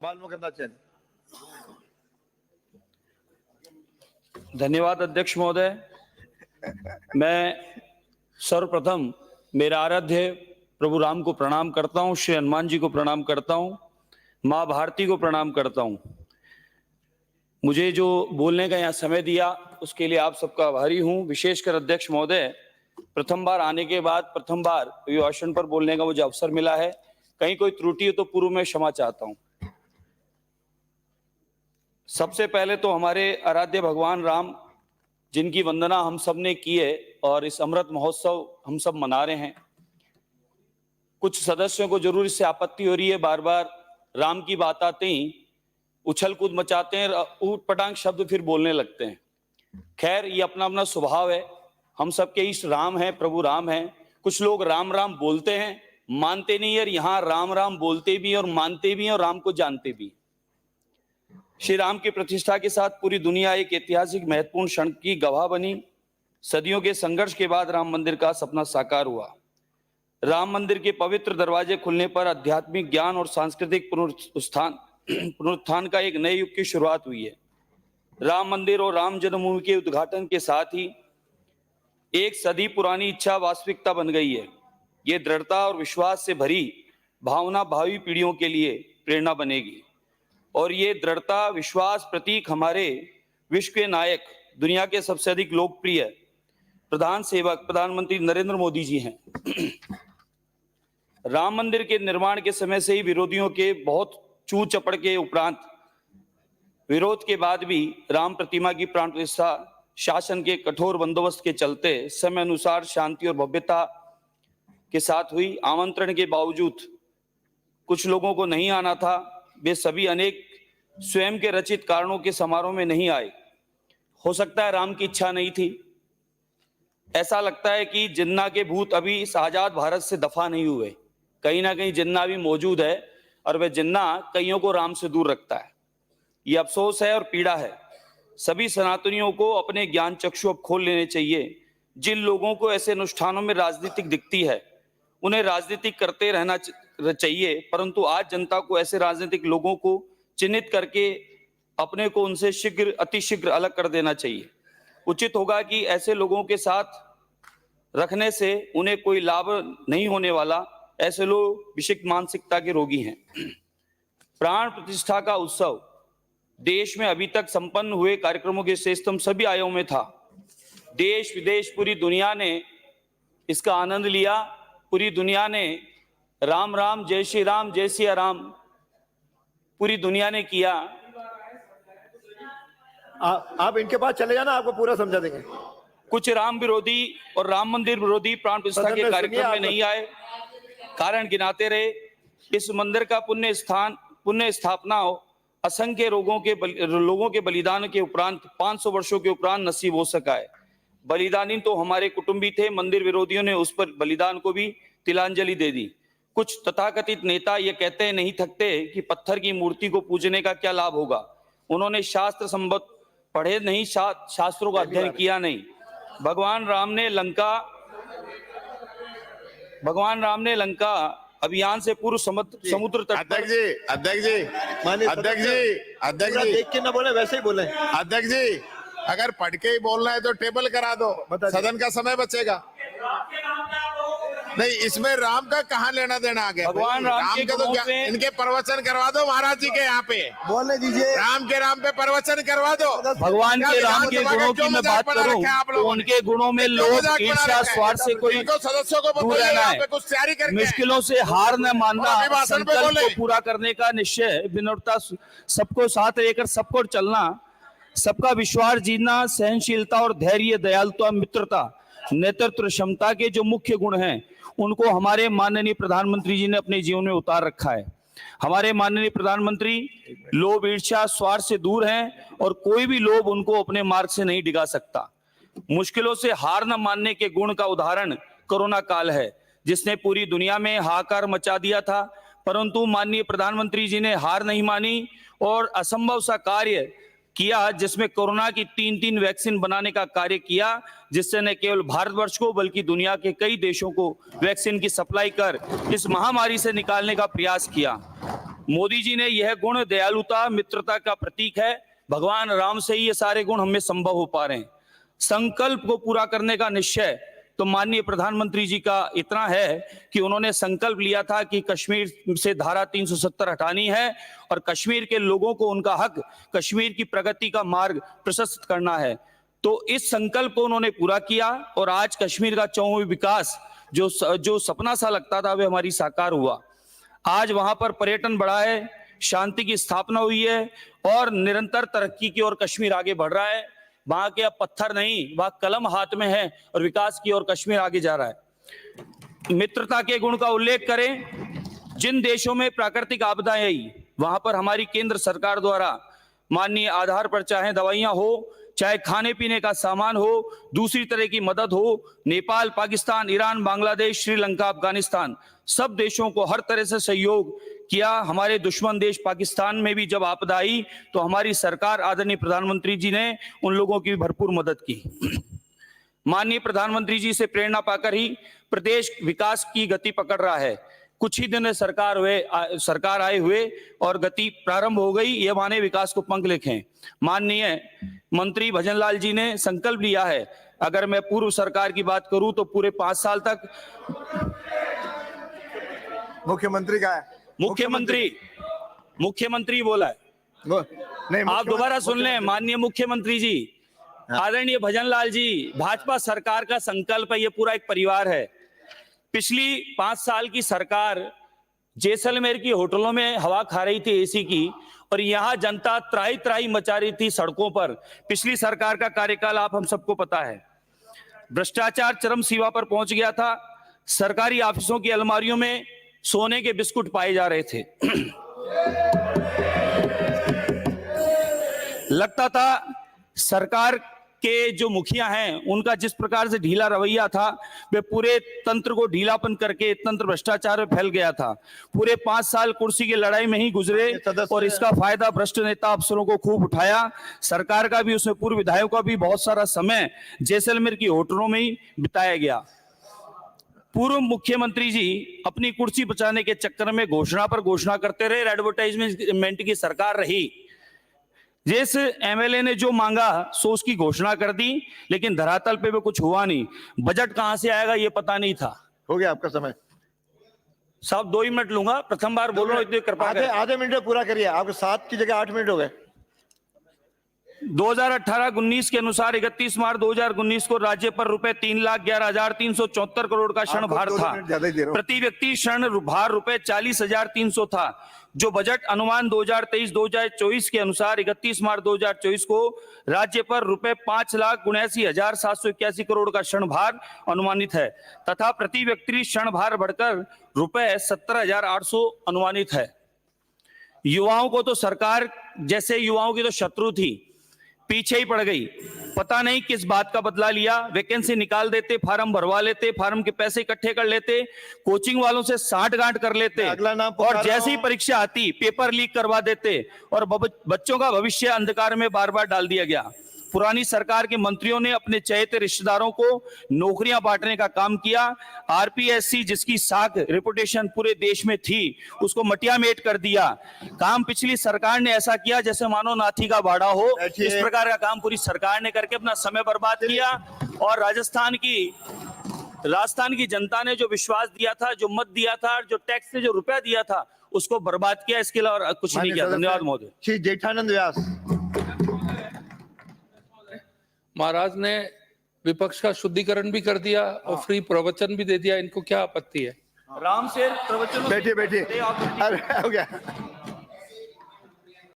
बालमुकुंदाचार्य। धन्यवाद अध्यक्ष महोदय। मैं सर्वप्रथम मेरे आराध्य प्रभु राम को प्रणाम करता हूं, श्री हनुमान जी को प्रणाम करता हूं, मां भारती को प्रणाम करता हूं। मुझे जो बोलने का यहाँ समय दिया उसके लिए आप सबका आभारी हूं। विशेषकर अध्यक्ष महोदय, प्रथम बार आने के बाद प्रथम बार अभिभाषण पर बोलने का मुझे अवसर मिला है। कहीं कोई त्रुटि हो तो पूर्व में क्षमा चाहता हूं। सबसे पहले तो हमारे आराध्य भगवान राम, जिनकी वंदना हम सब ने की है और इस अमृत महोत्सव हम सब मना रहे हैं। कुछ सदस्यों को जरूर इससे आपत्ति हो रही है, बार बार राम की बात आते ही उछल कूद मचाते हैं, ऊट पटांग शब्द फिर बोलने लगते हैं। खैर, ये अपना अपना स्वभाव है। हम सबके इष्ट राम है, प्रभु राम है। कुछ लोग राम राम बोलते हैं, मानते नहीं है। यहाँ राम राम बोलते भी और मानते भी और राम को जानते भी। श्री राम की प्रतिष्ठा के साथ पूरी दुनिया एक ऐतिहासिक महत्वपूर्ण क्षण की गवाह बनी। सदियों के संघर्ष के बाद राम मंदिर का सपना साकार हुआ। राम मंदिर के पवित्र दरवाजे खुलने पर आध्यात्मिक ज्ञान और सांस्कृतिक पुनरुत्थान का एक नए युग की शुरुआत हुई है। राम मंदिर और राम जन्मभूमि के उद्घाटन के साथ ही एक सदी पुरानी इच्छा वास्तविकता बन गई है। ये दृढ़ता और विश्वास से भरी भावना भावी पीढ़ियों के लिए प्रेरणा बनेगी और ये दृढ़ता विश्वास प्रतीक हमारे विश्व के नायक, दुनिया के सबसे अधिक लोकप्रिय प्रधान सेवक प्रधानमंत्री नरेंद्र मोदी जी हैं। राम मंदिर के निर्माण के समय से ही विरोधियों के बहुत चू चपड़ के उपरांत विरोध के बाद भी राम प्रतिमा की प्राण प्रतिष्ठा शासन के कठोर बंदोबस्त के चलते समय अनुसार शांति और भव्यता के साथ हुई। आमंत्रण के बावजूद कुछ लोगों को नहीं आना था। वे सभी अनेक स्वयं के रचित कारणों के समारोह में नहीं आए। हो सकता है राम की इच्छा नहीं थी। ऐसा लगता है कि जिन्ना के भूत अभी इस आजाद भारत से दफा नहीं हुए। कहीं ना कहीं जिन्ना भी मौजूद है और वह जिन्ना कईयों को राम से दूर रखता है। ये अफसोस है और पीड़ा है। सभी सनातनियों को अपने ज्ञान चक्षु अब खोल लेने चाहिए। जिन लोगों को ऐसे अनुष्ठानों में राजनीतिक दिखती है, उन्हें राजनीतिक करते रहना चाहिए, परंतु आज जनता को ऐसे राजनीतिक लोगों को चिन्हित करके अपने को उनसे शीघ्र अतिशीघ्र अलग कर देना चाहिए। उचित होगा कि ऐसे लोगों के साथ रखने से उन्हें कोई लाभ नहीं होने वाला। ऐसे लोग विशिष्ट मानसिकता के रोगी हैं। प्राण प्रतिष्ठा का उत्सव देश में अभी तक संपन्न हुए कार्यक्रमों के श्रेष्ठतम सभी आयों में था। देश विदेश पूरी दुनिया ने इसका आनंद लिया। पूरी दुनिया ने राम राम जय श्री राम जय सिया राम पूरी दुनिया ने किया। आप इनके पास चले जाना, आपको पूरा समझा देंगे। कुछ राम विरोधी और राम मंदिर विरोधी प्राण प्रतिष्ठा के कार्यक्रम में नहीं आए, कारण गिनाते रहे। इस मंदिर का पुण्य स्थापना असंख्य लोगों के बलिदान के उपरांत 500 वर्षों के उपरांत नसीब हो सका है। बलिदानी तो हमारे कुटुंबी थे। मंदिर विरोधियों ने उस पर बलिदान को भी तिलांजलि दे दी। कुछ तथाकथित नेता ये कहते नहीं थकते कि पत्थर की मूर्ति को पूजने का क्या लाभ होगा। उन्होंने शास्त्र संबद्ध पढ़े नहीं, शास्त्रों का अध्ययन किया नहीं। भगवान राम ने लंका अभियान से पूर्व समुद्र तट पर अध्यक्ष जी देख के ना बोले, वैसे ही बोले। अध्यक्ष जी, अगर पढ़ के ही बोलना है तो टेबल करा दो, सदन का समय बचेगा। नहीं, इसमें राम का कहाँ लेना देना आ गया? भगवान राम के का तो क्या, इनके प्रवचन करवा दो महाराज जी के यहाँ पे, बोलने दीजिए। राम पे प्रवचन करवा दो। भगवान के राम के गुणों की मैं बात करूं तो उनके गुणों में लोभ, ईर्ष्या, स्वार्थ से कोई सदस्यों को दूर रहना है। कुछ तैयारी करके मुश्किलों से हार न मानना, संकल्प को पूरा करने का निश्चय, विनम्रता, सबको साथ लेकर सबको चलना, सबका विश्वास जीतना, सहनशीलता और धैर्य, दयालुता, मित्रता, नेतृत्व क्षमता के जो मुख्य गुण हैं उनको हमारे माननीय प्रधानमंत्री जी ने अपने जीवन में उतार रखा है। हमारे माननीय प्रधानमंत्री लोभ, ईर्ष्या, स्वार्थ से दूर हैं और कोई भी लोभ उनको अपने मार्ग से नहीं डिगा सकता। मुश्किलों से हार न मानने के गुण का उदाहरण कोरोना काल है, जिसने पूरी दुनिया में हाहाकार मचा दिया था, परंतु माननीय प्रधानमंत्री जी ने हार नहीं मानी और असंभव सा कार्य किया, जिसमें कोरोना की 3 वैक्सीन बनाने का कार्य किया, जिससे न केवल भारतवर्ष को बल्कि दुनिया के कई देशों को वैक्सीन की सप्लाई कर इस महामारी से निकालने का प्रयास किया। मोदी जी ने यह गुण दयालुता मित्रता का प्रतीक है। भगवान राम से ही ये सारे गुण हमें संभव हो पा रहे हैं। संकल्प को पूरा करने का निश्चय तो माननीय प्रधानमंत्री जी का इतना है कि उन्होंने संकल्प लिया था कि कश्मीर से धारा 370 हटानी है और कश्मीर के लोगों को उनका हक, कश्मीर की प्रगति का मार्ग प्रशस्त करना है। तो इस संकल्प को उन्होंने पूरा किया और आज कश्मीर का चौमुखी विकास जो सपना सा लगता था वह हमारी साकार हुआ। आज वहां पर पर्यटन बढ़ा है, शांति की स्थापना हुई है और निरंतर तरक्की की ओर कश्मीर आगे बढ़ रहा है। वहां के अब पत्थर नहीं, वहां कलम हाथ में है और विकास की ओर कश्मीर आगे जा रहा है। मित्रता के गुण का उल्लेख करें, जिन देशों में प्राकृतिक आपदाएं आई वहां पर हमारी केंद्र सरकार द्वारा माननीय आधार पर चाहे दवाइयां हो, चाहे खाने पीने का सामान हो, दूसरी तरह की मदद हो, नेपाल, पाकिस्तान, ईरान, बांग्लादेश, श्रीलंका, अफगानिस्तान, सब देशों को हर तरह से सहयोग किया। हमारे दुश्मन देश पाकिस्तान में भी जब आपदा आई तो हमारी सरकार, आदरणीय प्रधानमंत्री जी ने उन लोगों की भरपूर मदद की। माननीय प्रधानमंत्री जी से प्रेरणा पाकर ही प्रदेश विकास की गति पकड़ रहा है। कुछ ही दिन में सरकार आए हुए और गति प्रारंभ हो गई, ये माने विकास को पंख लिखे। माननीय मंत्री भजनलाल जी ने संकल्प लिया है, अगर मैं पूर्व सरकार की बात करूं तो पूरे 5 साल तक मुख्यमंत्री का है, मुख्यमंत्री बोला है, नहीं आप दोबारा सुन लें। माननीय मुख्यमंत्री जी, आदरणीय भजनलाल जी, भाजपा सरकार का संकल्प है, ये पूरा एक परिवार है। पिछली 5 साल की सरकार जैसलमेर की होटलों में हवा खा रही थी एसी की, और यहां जनता त्राही त्राही मचा रही थी सड़कों पर। पिछली सरकार का कार्यकाल आप हम सबको पता है। भ्रष्टाचार चरम सीमा पर पहुंच गया था। सरकारी ऑफिसों की अलमारियों में सोने के बिस्कुट पाए जा रहे थे। लगता था सरकार के जो मुखिया हैं उनका जिस प्रकार से ढीला रवैया था, वे पूरे तंत्र को ढीलापन करके तंत्र भ्रष्टाचार में फैल गया था। पूरे 5 साल कुर्सी की लड़ाई में ही गुजरे और इसका फायदा भ्रष्ट नेता अफसरों को खूब उठाया। सरकार का भी, उसमें पूर्व विधायकों का भी बहुत सारा समय जैसलमेर की होटलों में ही बिताया गया। पूर्व मुख्यमंत्री जी अपनी कुर्सी बचाने के चक्कर में घोषणा पर घोषणा करते रहे। एडवर्टाइजमेंट की सरकार रही। जिस एमएलए ने जो मांगा सो उसकी घोषणा कर दी, लेकिन धरातल पे भी कुछ हुआ नहीं। बजट कहां से आएगा ये पता नहीं था। हो गया आपका समय साहब, 2 ही मिनट लूंगा, प्रथम बार बोल रहा हूं, इतनी कृपा करें। आधे मिनट में पूरा करिए। आपके 7 की जगह 8 मिनट हो गए। 2018-19 के अनुसार 31 मार्च 2019 को राज्य पर रुपए 3,11,374 करोड़ का ऋण भार था। प्रति व्यक्ति ऋण भार रुपए 40,300 था। जो बजट अनुमान 2023-2024 के अनुसार 31 मार्च 2024 को राज्य पर रुपए 5,79,781 करोड़ का ऋण भार अनुमानित है तथा प्रति व्यक्ति ऋण भार बढ़कर रुपए 17,800 अनुमानित है। युवाओं को तो सरकार जैसे युवाओं की तो शत्रु थी, पीछे ही पड़ गई। पता नहीं किस बात का बदला लिया। वैकेंसी निकाल देते, फार्म भरवा लेते, फार्म के पैसे इकट्ठे कर लेते, कोचिंग वालों से साठगांठ कर लेते और जैसी परीक्षा आती पेपर लीक करवा देते और बच्चों का भविष्य अंधकार में बार बार डाल दिया गया। पुरानी सरकार के मंत्रियों ने अपने चहेते रिश्तेदारों को नौकरियां बांटने का काम किया। आरपीएससी जिसकी साख रेपुटेशन पूरे देश में थी, उसको मटियामेट कर दिया। काम पिछली सरकार ने ऐसा किया जैसे मानो नाथी का बाड़ा हो। इस प्रकार का काम पूरी सरकार ने करके अपना समय बर्बाद किया और राजस्थान की जनता ने जो विश्वास दिया था, जो मत दिया था, जो टैक्स से जो रुपया दिया था, उसको बर्बाद किया। इसके अलावा और कुछ नहीं किया। धन्यवाद महोदय। श्री जेठानंद व्यास। महाराज ने विपक्ष का शुद्धिकरण भी कर दिया और फ्री प्रवचन भी दे दिया, इनको क्या आपत्ति है? राम से प्रवचन। बैठिए। अरे हो गया।